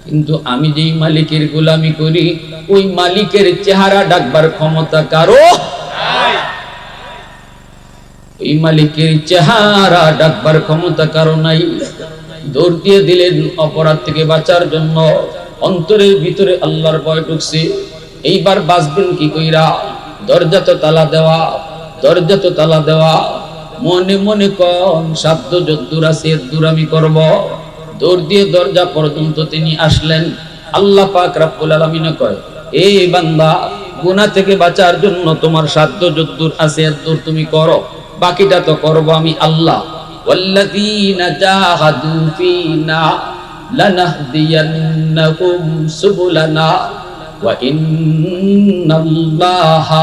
কিন্তু আমি যেই মালিকের গোলামি করি, ওই মালিকের চেহারা ডাকবার ক্ষমতা কারো নাই। ওই মালিকের চেহারা ডাকবার ক্ষমতা কারো নাই। দৌড় দিয়ে দিলেন অপরাধ থেকে বাঁচার জন্য। অন্তরের ভিতরে আল্লাহর ভয় ঢুকছে। এইবার বাঁচবেন কি কইরা? দরজা তো তালা দেওয়া, দরজা তো তালা দেওয়া। মনে মনে কোন সাধ্য যদ্দুর আছে এদ্দুর আমি করব। দৌড় দিয়ে দরজা পর্যন্ত তিনি আসলেন। আল্লাহ পাক রব্বুল আলামিন কয়, এই বান্দা, গুনাহ থেকে বাঁচার জন্য তোমার সাধ্য যদ্দুর আছে এদ্দুর তুমি করো, বাকিটা তো করব আমি আল্লাহ। ওয়াল্লাযীনা জাহাদু ফীনা লানাহদিয়ান্নাহুম সুবুলানা ওয়া ইন্নাল্লাহা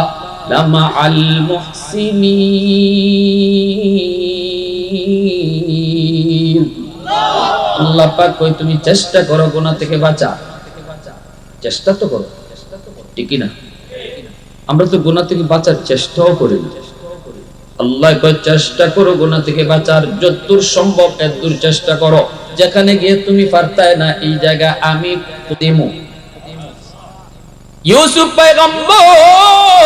লামাআল মুহসিনিন। আল্লাহ পাক কই তুমি চেষ্টা করো গুনাহ থেকে বাঁচা। চেষ্টা তো করো, ঠিক না? আমরা তো গুনাহ থেকে বাঁচার চেষ্টাও করি না। আল্লাহ কয় চেষ্টা করো গুনাহ থেকে বাঁচার, যতদূর সম্ভব এতদূর চেষ্টা করো। যেখানে গিয়ে তুমি পারতায় না এই জায়গা আমি দিমু। ইউসুফ পয়গম্বর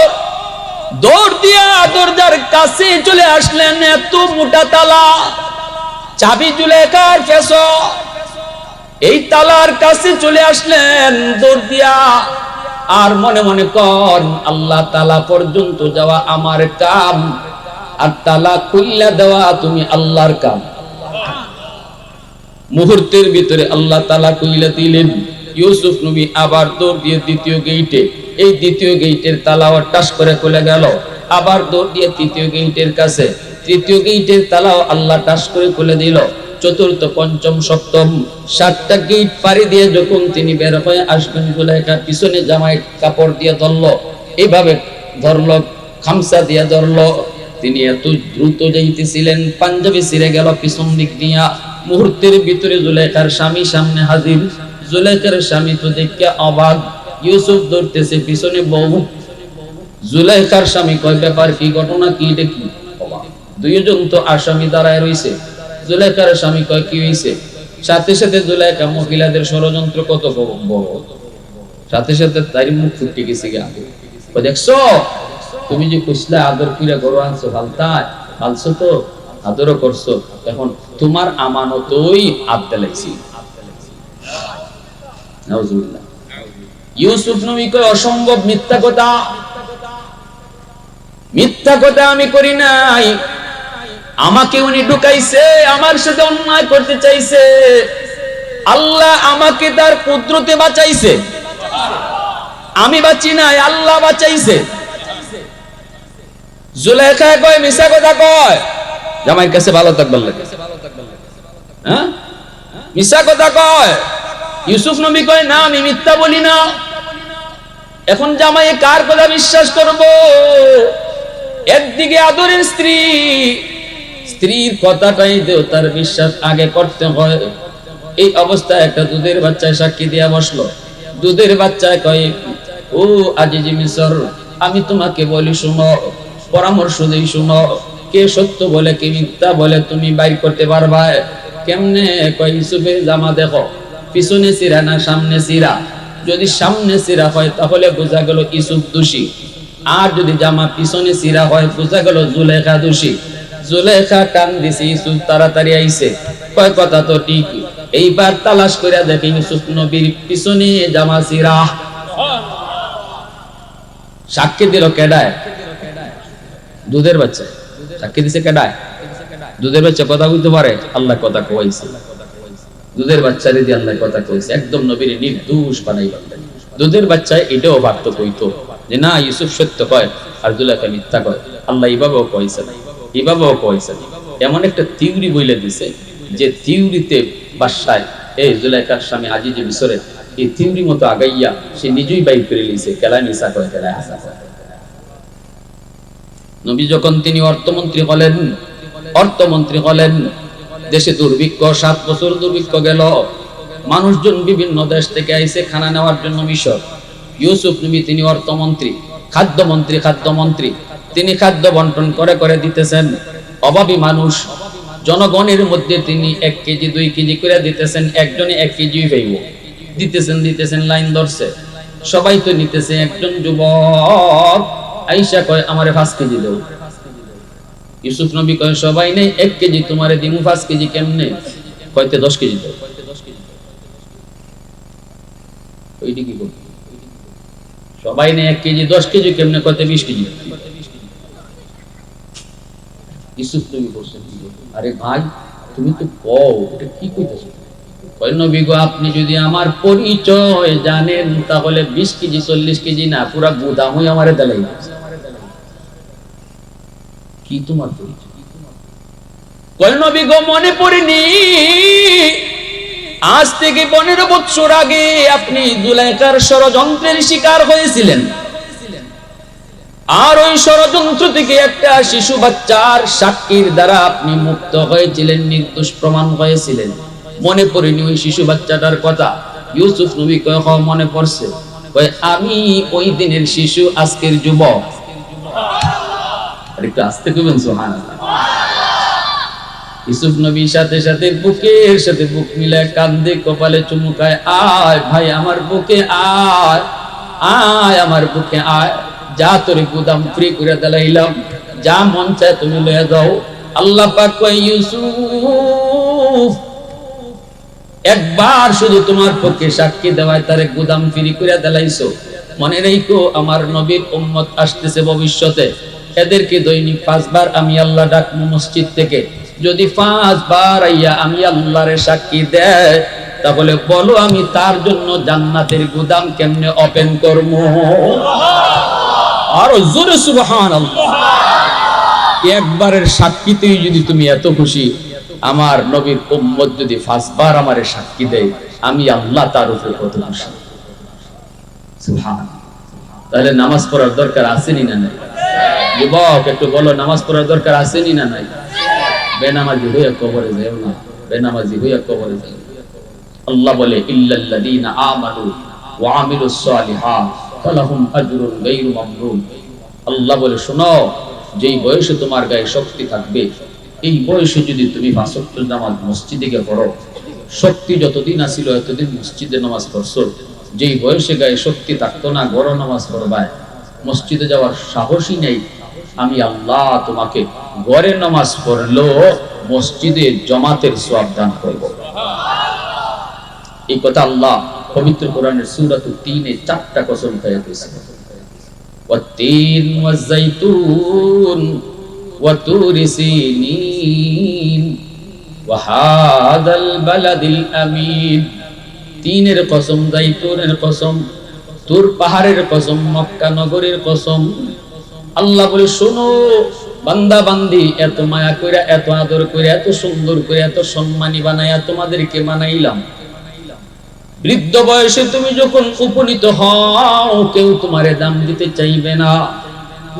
দৌড় দিয়া দরজার কাছে চলে আসলেন। এত মোটা তালা, চাবি জুলেখার পেছো। এই তালার কাছে চলে আসলেন দৌড় দিয়া। আর মনে মনে কর, আল্লাহ তালা পর্যন্ত যাওয়া আমার কাম, আর তালা খুইলা দেওয়া তুমি আল্লাহর কাম। মুহূর্তের ভিতরে আল্লাহ তালা খুইলা দিলেন। ইউসুফ নবী আবার দৌড় দিয়ে দ্বিতীয় গেইটে, এই দ্বিতীয় গেইটের তালাও টাস করে খুলে গেল। আবার দৌড় দিয়ে তৃতীয় গেইটের কাছে, তৃতীয় গেইটের তালাও আল্লাহ টাস করে খুলে দিল। চতুর্থ, পঞ্চম, সপ্তম, 7টা গেইট পাড়ি দিয়ে যখন তিনি বের হয়ে আসবেন, জুলাইখা পিছনে জামাই কাপড় দিয়ে ধরলো, এইভাবে ধরলো, খামসা দিয়ে ধরলো। তিনি এত দ্রুত যাইতেছিলেন, পাঞ্জাবি ছিঁড়ে গেল পিছন দিক দিয়া। মুহূর্তের ভিতরে জুলাইখার স্বামী সামনে হাজির। জুলাইখার স্বামী তো দেখে অবাক। ইউসুফ ধরতেছে, পিছনে বউ। জুলাইখার স্বামী কয়, ব্যাপার কি, ঘটনা কি, দেখি। অবাক, দুইজন তো আসামি দাঁড়ায় রইছে। জুলাইখার স্বামী কয়, কি হইছে? সাথে সাথে জুলাইখা মহিলাদের ষড়যন্ত্র কত বড়, সাথে সাথে তার মুখ ফুটে গেছে। দেখছো, তুমি যে কইছলা আদর কইরা ঘর আনছো, হালতায় হালছো তো, আদরও করছো, এখন তোমার আমানতই আব্দে লাগছি। নাউজুবিল্লাহ। ইউসুফ নবী কয়, অসম্ভব, মিথ্যা কথা, মিথ্যা কথা আমি করি নাই। আমাকে উনি ঢুকাইছে, আমার সাথে অন্যায় করতে চাইছে। আল্লাহ আমাকে তার কুদরতে বাঁচাইছে, আমি বাঁচি নাই, আল্লাহ বাঁচাইছে। জুলাইখা কয়, মিছা কথা কয়, জামাইয়ের কাছে ভালো থাকবার লাগে, হ্যাঁ, মিছা কথা কয়। ইউসুফ নবী কয়, না, আমি মিথ্যা বলি না। এখন জামাই কার কথা বিশ্বাস করব? একদিকে আদরের স্ত্রী, স্ত্রীর কথাটাই দেও তার বিশ্বাস আগে করতে হয়। এই অবস্থায় একটা দুধের বাচ্চায় সাক্ষী দিয়া বসলো। দুধের বাচ্চায় কয়, ও আজিজি মিসর, আমি তোমাকে বলি শুনো, পরামর্শ দেই শুনো, কে সত্য বলে কে মিথ্যা বলে তুমি বাইর করতে পারবা। কেমনে? কয়, ইউসুফের জামা দেখো, পিছনে চিরা না সামনে চিরা। যদি সামনে চিরা হয় তাহলে বোঝা গেল ইউসুফ দোষী, আর যদি জামা পিছনে চিরা হয় বোঝা গেল জুলেখা দোষী। জুলেখা কান দিছে, ইউসুফ তাড়াতাড়ি আইছে। কয়, কথা তো ঠিক। এইবার তালাশ করে দেখে ইউসুফ নবীর পিছনে জামা চিরা। সাক্ষী দিল কেডায়? দুধের বাচ্চা। সাক্ষী দিছে কেডায়? দুধের বাচ্চা কথা বলতে পারে, আল্লাহ কথা কইছে। দুধের বাচ্চা যদি আল্লাহ কথা কইছে, একদম নবীর নির্দোষ বানাইল। দুধের বাচ্চা এটাও বার্ত কইতো যে না, ইউসুফ সত্য কয় আর জুলেখা মিথ্যা কয়। আল্লাহ এইভাবেও কইছে না, এইভাবেও কইছে। এমন একটা থিওরি বইলে দিছে যে থিওরিতে বাসায় এই জুলেখার স্বামী আজিজে মিসরের এই থিওরি মতো আগাইয়া সে নিজেই বাইর করে লিছে, কেলায় মিছা কয়, কেলায় হাসা কয়। নবী যখন তিনি অর্থমন্ত্রী হলেন, দেশে দুর্ভিক্ষ, 7 বছর দুর্ভিক্ষ গেল। মানুষজন বিভিন্ন দেশ থেকে আইছে খানা নেওয়ার জন্য মিশর। ইউসুফ নবী তিনি অর্থমন্ত্রী, খাদ্যমন্ত্রী, তিনি খাদ্য বন্টন করে করে দিতেছেন। অভাবী মানুষ, জনগণের মধ্যে তিনি 1 কেজি 2 কেজি করে দিতেছেন। একজনে 1 কেজি পাইব, দিতেছেন, লাইন ধরছে, সবাই তো নিতেছে। একজন যুবক আইসা কয়, আমারে 5 কেজি দাও। ইউসুফ নবী কয় সবাই নেই 1 কেজি, তোমারে দিমু 5 কেজি। কেমনে? কয়তে 10 কেজি দাও। ওইটি কি করবে? সবাই নেই 1 কেজি 10 কেজি, কেমনে? কয়তে 20 কেজি। ইউসুফ নবী বলছেন, আরে ভাই তুমি তো কও, এটা কি কইতাছো? কয় নবী গো, আপনি যদি আমার পরিচয় জানেন তাহলে 20 কেজি 40 কেজি না, পুরা গুদামই আমারে দেলাই। কি তোমার পরিচয়? কয় নবী গো, মনে পড়েনি আজ থেকে 15 বছর আগে আপনি জুলাইখার ষড়যন্ত্রের শিকার হয়েছিলেন, আর ওই ষড়যন্ত্র থেকে একটা শিশু বাচ্চার সাক্ষীর দ্বারা আপনি মুক্ত হয়েছিলেন, নির্দোষ প্রমাণ হয়েছিলেন। মনে পড়েনি ওই শিশু বাচ্চাটার কথা? ইউসুফ নবী কয় হ, মনে পড়ছে। কয় আমি ওই দিনের শিশু, আজকের যুবক। আর একটু আস্তে কইবেন সুবহানাল্লাহ। ইউসুফ নবী সাথে সাথে বুকের সাথে বুক মিলায় কান্দে, কপালে চুমুকায়, আয় ভাই আমার বুকে আয়, আয় আমার বুকে আয়, যা তোরে গুদাম ফ্রি করে দিলাম, যা মন চায় তুমি লয়ে যাও। আল্লাহ পাক কয়, ইউসুফ একবার শুধু তোমার পক্ষে সাক্ষী দেওয়ায় তারে গুদাম ফ্রি করে দিলাইছো। মনে রাখো আমার নবীর উম্মত আসতেছে ভবিষ্যতে, এদেরকে দৈনিক 5 বার আমি আল্লাহ ডাকবো মসজিদ থেকে। যদি 5 বার আইয়া আমি আল্লাহরে সাক্ষী দেয়, তাহলে বলো আমি তার জন্য জান্নাতের গুদাম কেমনে ওপেন করবো? আর জোরে সুবহানাল্লাহ। একবারের সাক্ষীতেই যদি তুমি এত খুশি, আমার নবীর উম্মত যদি 5 বার আমারে সাক্ষী দেয়, আমি আল্লাহ তার উপর কত খুশি। সুবহানাল্লাহ। তাহলে নামাজ পড়ার দরকার আছে নি না নাই? যুবক একটু বলো, নামাজ পড়ার দরকার আছে নি না নাই? বেনামাজি হইয়া কবরে যাও না, বেনামাজি হইয়া কবরে যাও। আল্লাহ বলে, ইল্লাল্লাযীনা আমানু ওয়া আমিলুস সালিহাত ফালাহুম আজরুন গায়রু মামনুন। আল্লাহ বলে, শোনো, যেই বয়সে তোমার গায়ে শক্তি থাকবে, এই বয়সে যদি তুমি 5 ওয়াক্ত নামাজ মসজিদে গিয়ে পড়ো, শক্তি যতদিন আছিল এতদিন মসজিদে নামাজ পড়ছো। যেই বয়সে গায়ে শক্তি থাকতো না, ঘরে নামাজ পড়বায়, মসজিদে যাওয়ার সাহসই নেই, আমি আল্লাহ তোমাকে ঘরে নামাজ পড়লো মসজিদে জমাতের সওয়াব দান করব। এই কথা আল্লাহ পবিত্র কোরআনের সূরাতুত তিনে 4টা কসম খেয়ে দিয়েছেন। ওয়াত-তিন ওয়াজ-যাইতুন ওয়া তুরি সিনিন ওয়া হাদাল বালাদিল আমিন। তিনের কসম, যাইতুনের কসম, তুর পাহাড়ের কসম, মক্কা নগরের কসম। আল্লাহ বলে, শোনো বান্দা বান্দি, এত মায়া কইরা, এত আদর কইরা, এত সুন্দর করে, এত সম্মানী বানাইয়া তোমাদেরকে বানাইলাম। বৃদ্ধ বয়সে তুমি যখন উপনীত হও, কেউ তোমারে দাম দিতে চাইবে না।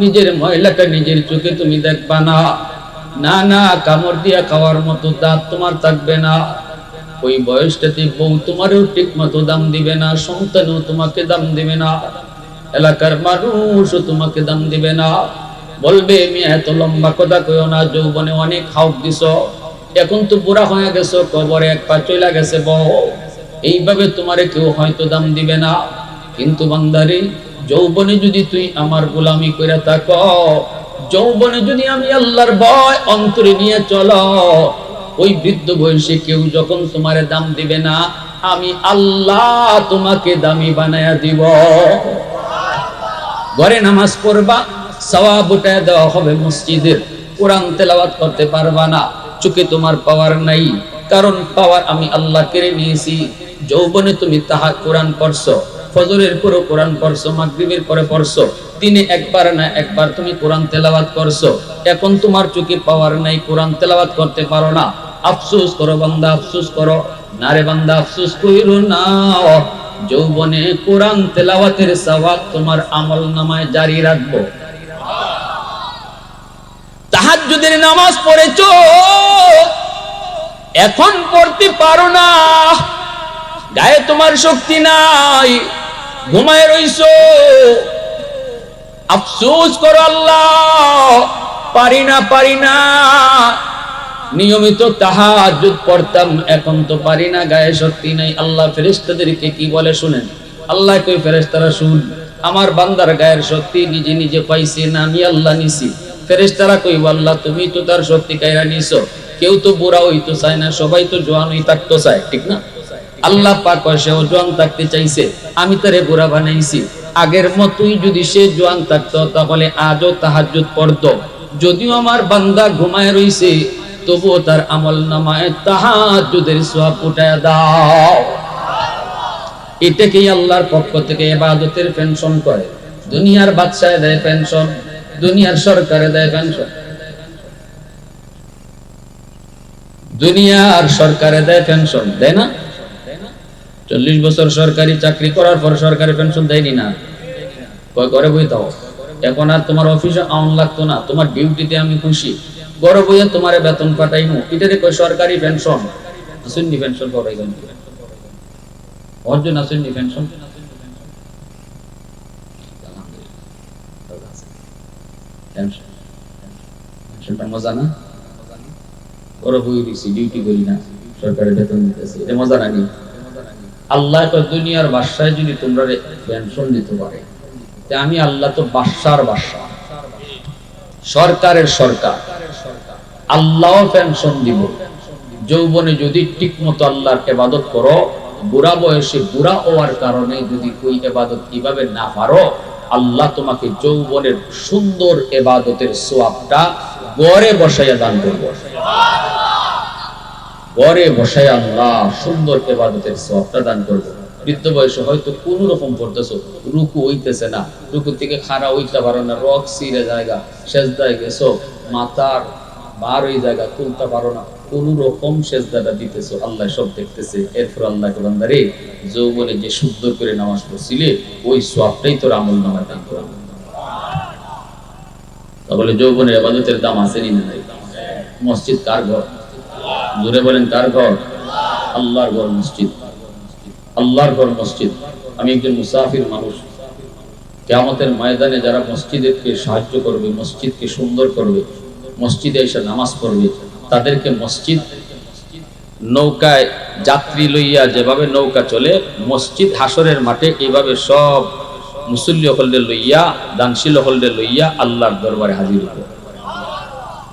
নিজের ময়লাটা নিজের চোখে তুমি দেখবা না। না না, কামড় দিয়া খাওয়ার মতো দাঁত তোমার থাকবে না। ওই বয়সটাতে বউ তোমারও ঠিক মতো দাম দিবে না, সন্তানও তোমাকে দাম দিবে না, এলাকার মানুষও তোমাকে দাম দিবে না। বলবে, মেয়ে এত লম্বা কথা কইও না, যৌবনে অনেক হাউক দিছ, এখন তো বুড়া হয়ে গেছো, কবরে এক পা চইলা গেছে বউ। এইভাবে তোমারে কেউ হয়তো দাম দিবে না। কিন্তু বান্দারে, যৌবনে যদি তুই আমার গোলামি কইরা থাকো, যৌবনে যদি আমি আল্লাহর ভয় অন্তরে নিয়ে চলো, ওই বৃদ্ধ বয়সে কেউ যখন তোমারে দাম দিবে না, আমি আল্লাহ তোমাকে দামি বানায়া দিব। ঘরে নামাজ পড়বা, সওয়াব উঠায় দেওয়া হবে মসজিদের। কোরআন তেলাওয়াত করতে পারবা না, চোখে তোমার পাওয়ার নাই, কারণ পাওয়ার আমি আল্লাহ কেড়ে নিয়েছি। যৌবনে তুমি তাহা কোরআন পড়ছো, ফজরের পরে কোরআন পড়ছো, মাগরিবের পরে পড়ছো, দিনে একবার না একবার তুমি কোরআন তেলাওয়াত করছো। এখন তোমার চোখে পাওয়ার নাই, কোরআন তেলাওয়াত করতে পারো না। আফসোস করো বান্দা, আফসোস করো না রে বান্দা, আফসোস কইরো না। যৌবনে কোরআন তেলাওয়াতের সওয়াব তোমার আমলনামায় জারি রাখবো। তাহাজ্জুদের নামাজ পড়েছো, এখন পড়তে পারো না, গায়ে তোমার শক্তি নাই, ঘুমায় রইছো, আফসোস করো, আল্লাহ পারি না। নিয়মিত তাহাজ্জুদ পড়তাম, এখন তো পারি না, গায়ে শক্তি নাই। আল্লাহ ফেরেশতাদেরকে কি বলে শুনেন? আল্লাহ কই, ফেরেশতারা শুন, আমার বান্দার গায়ের শক্তি নিজে নিজে পাইছে না, আমি আল্লাহ নিছি। ফেরেশতারা কইব আল্লাহ তুমি তো তার শক্তি কাইরা নিছো, কেউ তো বুড়া হইতো চায় না, সবাই তো জওয়ানই থাকতে চায়, ঠিক না? আল্লাহ পাক কয় সেও জওয়ান থাকতে চাইছে, আমি তারে বুড়া বানাইছি। আগের মতোই যদি সে জওয়ান থাকতো তাহলে আজও তাহাজ্জুদ পড়তো। যদিও আমার বান্দা ঘুমায় রইছে, তবুও তার আমলনামায় তাহাজ্জুদের সওয়াব উঠায়া দাও। এটাকেই আল্লাহর পক্ষ থেকে ইবাদতের পেনশন করে। দুনিয়ার বাদশায় দেয় পেনশন, দুনিয়ার সরকারে দেয় পেনশন, দুনিয়ার সরকারে দেয় পেনশন, দেয় না? 40 বছর সরকারি চাকরি করার পর সরকারি পেনশন দেয়নি না, কয় করে বই দাও। এখন আর তোমার অফিসে আউন লাগতো না, তোমার ডিউটিতে আমি খুশি, ঘরে বইয়ে তোমার বেতন পাঠাইমু, এটারে কয় সরকারি পেনশন। আসেননি পেনশন করাই গেল অর্জন, আসেননি পেনশন। পেনশনটা মজা না? ঘরে বই দিছি, ডিউটি করি না, সরকারি বেতন দিতেছি, এটা মজা নানি? আল্লাহ কয় দুনিয়ার বাদশায় যদি তোমরা পেনশন দিতে পারে, আমি আল্লাহ তো বাদশার বাদশা, সরকারের সরকার, আল্লাহ পেনশন দিব। যৌবনে যদি ঠিক মতো আল্লাহর ইবাদত করো, বুড়া বয়সে বুড়া হওয়ার কারণে যদি ওই ইবাদত কিভাবে না পারো, আল্লাহ তোমাকে যৌবনের সুন্দর ইবাদতের সওয়াবটা ঘরে বসাইয়া দান করবে। ঘরে বসায় আল্লাহ সুন্দর ইবাদতের সওয়াবটা দান করবে। বৃদ্ধ বয়সে হয়তো কোন রকম পড়তেছো, রুকু হইতেছে না, রুকু থেকে খাড়া হইতে পারো না, রক সিরে জায়গা, সেজদায় গেছো, মাথার বার ওই জায়গা তুলতে পারো না, কোন রকম সেজদাটা দিতেছো, আল্লাহ সব দেখতেছে। এরপর আল্লাহকে বান্দারে যৌবনে যে সুন্দর করে নামাজ পড়ছিলে ওই সওয়াবটাই তোর আমলনামায় দান করো। তাহলে যৌবনের ইবাদতের দাম আছে নি না? মসজিদ কার ঘর? জোরে বলেন কার ঘর? আল্লাহর ঘর মসজিদ, আল্লাহর ঘর মসজিদ। আমি একজন মুসাফির মানুষ, কিয়ামতের ময়দানে যারা মসজিদকে সাহায্য করবে, মসজিদকে সুন্দর করবে, মসজিদে এসে নামাজ পড়বে, তাদেরকে মসজিদ নৌকায় যাত্রী লইয়া যেভাবে নৌকা চলে, মসজিদ হাসরের মাঠে এইভাবে সব মুসল্লি হলদে লইয়া, দানশীল হলদে লইয়া আল্লাহর দরবারে হাজির হবে।